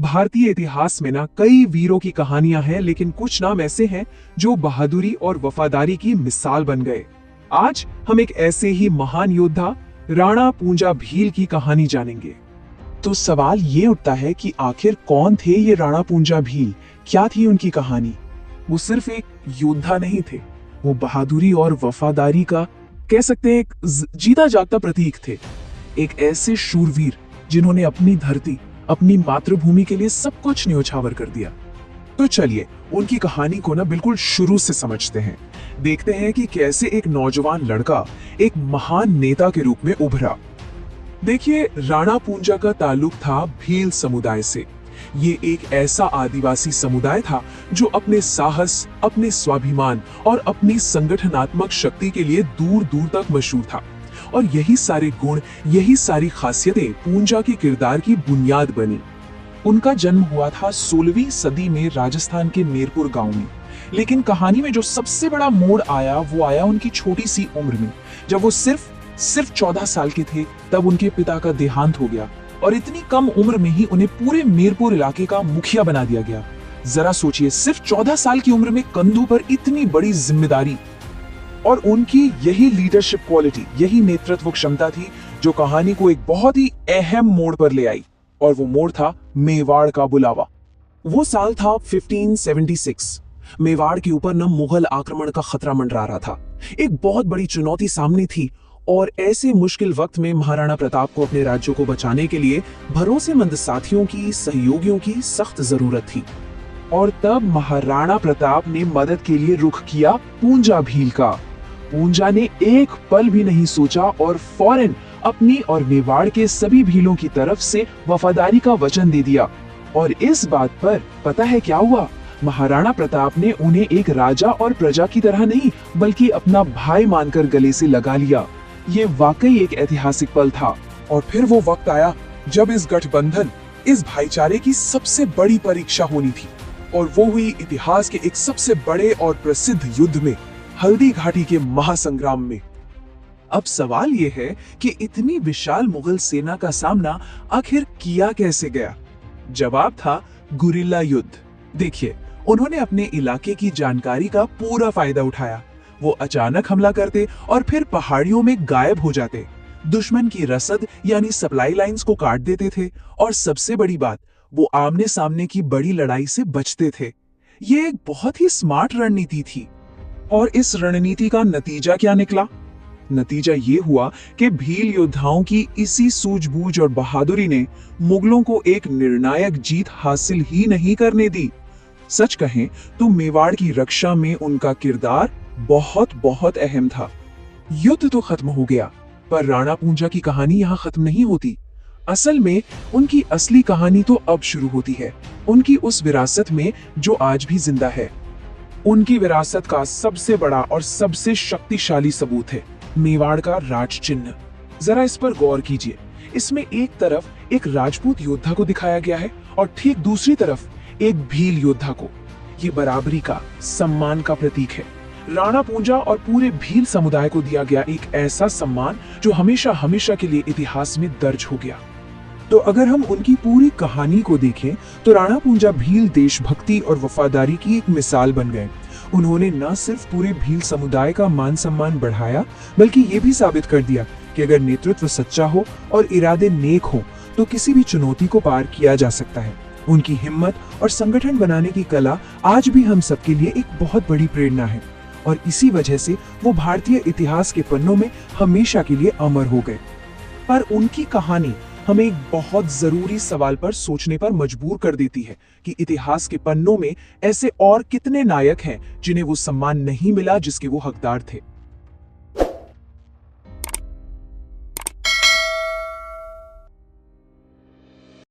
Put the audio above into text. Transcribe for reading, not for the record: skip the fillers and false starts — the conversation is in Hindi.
भारतीय इतिहास में ना कई वीरों की कहानियां हैं, लेकिन कुछ नाम ऐसे हैं जो बहादुरी और वफादारी की मिसाल बन गए। आज हम एक ऐसे ही महान योद्धा राणा पूंजा भील की कहानी जानेंगे। तो सवाल ये उठता है कि आखिर कौन थे ये राणा पूंजा भील, क्या थी उनकी कहानी। वो सिर्फ एक योद्धा नहीं थे, वो बहादुरी और वफादारी का कह सकते हैं एक जीता जागता प्रतीक थे। एक ऐसे शूरवीर जिन्होंने अपनी धरती, अपनी मातृभूमि के लिए सब कुछ न्योछावर कर दिया। तो चलिए उनकी कहानी को ना बिल्कुल शुरू से समझते हैं। देखते हैं कि कैसे एक नौजवान लड़का एक महान नेता के रूप में उभरा। देखिए, राणा पूंजा का ताल्लुक था भील समुदाय से। ये एक ऐसा आदिवासी समुदाय था जो अपने साहस, अपने स्वाभिमान और अपनी संगठनात्मक शक्ति के लिए दूर दूर तक मशहूर था। और यही सारे गुण, यही सारी खासियतें पूंजा के किरदार की बुनियाद बनी। उनका जन्म हुआ था 16वीं सदी में राजस्थान के मेरपुर गांव में। लेकिन कहानी में जो सबसे बड़ा मोड़ आया वो आया उनकी छोटी सी उम्र में। जब वो सिर्फ 14 साल के थे तब उनके पिता का देहांत हो गया और इतनी कम उम्र में ही उन्हें पूरे मेरपुर इलाके का मुखिया बना दिया गया। जरा सोचिए, सिर्फ 14 साल की उम्र में कंधों पर इतनी बड़ी जिम्मेदारी। और उनकी यही लीडरशिप क्वालिटी, यही नेतृत्व क्षमता थी जो कहानी को एक बहुत ही अहम मोड़ पर ले आई। और वो मोड़ था मेवाड़ का बुलावा। वो साल था 1576। मेवाड़ के ऊपर न मुगल आक्रमण का खतरा मंडरा रहा था। एक बहुत बड़ी चुनौती सामने थी और ऐसे मुश्किल वक्त में महाराणा प्रताप को अपने राज्यों को बचाने के लिए भरोसेमंद साथियों की, सहयोगियों की सख्त जरूरत थी। और तब महाराणा प्रताप ने मदद के लिए रुख किया पूंजा भील का। पूंजा ने एक पल भी नहीं सोचा और फौरन अपनी और मेवाड़ के सभी भीलों की तरफ से वफादारी का वचन दे दिया। और इस बात पर पता है क्या हुआ? महाराणा प्रताप ने उन्हें एक राजा और प्रजा की तरह नहीं बल्कि अपना भाई मानकर गले से लगा लिया। ये वाकई एक ऐतिहासिक पल था। और फिर वो वक्त आया जब इस गठबंधन, इस भाईचारे की सबसे बड़ी परीक्षा होनी थी। और वो हुई इतिहास के एक सबसे बड़े और प्रसिद्ध युद्ध में, हल्दी घाटी के महासंग्राम में। अब सवाल ये है कि इतनी विशाल मुगल सेना का सामना आखिर किया कैसे गया? जवाब था गुरिल्ला युद्ध। देखिए, उन्होंने अपने इलाके की जानकारी का पूरा फायदा उठाया। वो अचानक हमला करते और फिर पहाड़ियों में गायब हो जाते। दुश्मन की रसद यानी सप्लाई लाइंस को काट देते थे और सबसे बड़ी बात, वो आमने सामने की बड़ी लड़ाई से बचते थे। ये एक बहुत ही स्मार्ट रणनीति थी। और इस रणनीति का नतीजा क्या निकला? नतीजा ये हुआ कि भील योद्धाओं की इसी सूझबूझ और बहादुरी ने मुगलों को एक निर्णायक जीत हासिल ही नहीं करने दी। सच कहें तो मेवाड़ की रक्षा में उनका किरदार बहुत बहुत अहम था। युद्ध तो खत्म हो गया, पर राणा पूंजा की कहानी यहाँ खत्म नहीं होती। असल में उनकी असली कहानी तो अब शुरू होती है, उनकी उस विरासत में जो आज भी जिंदा है। उनकी विरासत का सबसे बड़ा और सबसे शक्तिशाली सबूत है मेवाड़ का राज चिन्ह। जरा इस पर गौर कीजिए। इसमें एक तरफ एक राजपूत योद्धा को दिखाया गया है और ठीक दूसरी तरफ एक भील योद्धा को। ये बराबरी का, सम्मान का प्रतीक है। राणा पूंजा और पूरे भील समुदाय को दिया गया एक ऐसा सम्मान जो हमेशा हमेशा के लिए इतिहास में दर्ज हो गया। तो अगर हम उनकी पूरी कहानी को देखें तो राणा पूंजा भील देशभक्ति और वफादारी की एक मिसाल बन गए। उन्होंने न सिर्फ पूरे भील समुदाय का मान सम्मान बढ़ाया, बल्कि ये भी साबित कर दिया कि अगर नेतृत्व सच्चा हो और इरादे नेक हो तो किसी भी चुनौती को पार किया जा सकता है। उनकी हिम्मत और संगठन बनाने की कला आज भी हम सबके लिए एक बहुत बड़ी प्रेरणा है और इसी वजह से वो भारतीय इतिहास के पन्नों में हमेशा के लिए अमर हो गए। पर उनकी कहानी हमें एक बहुत जरूरी सवाल पर सोचने पर मजबूर कर देती है कि इतिहास के पन्नों में ऐसे और कितने नायक हैं जिन्हें वो सम्मान नहीं मिला जिसके वो हकदार थे।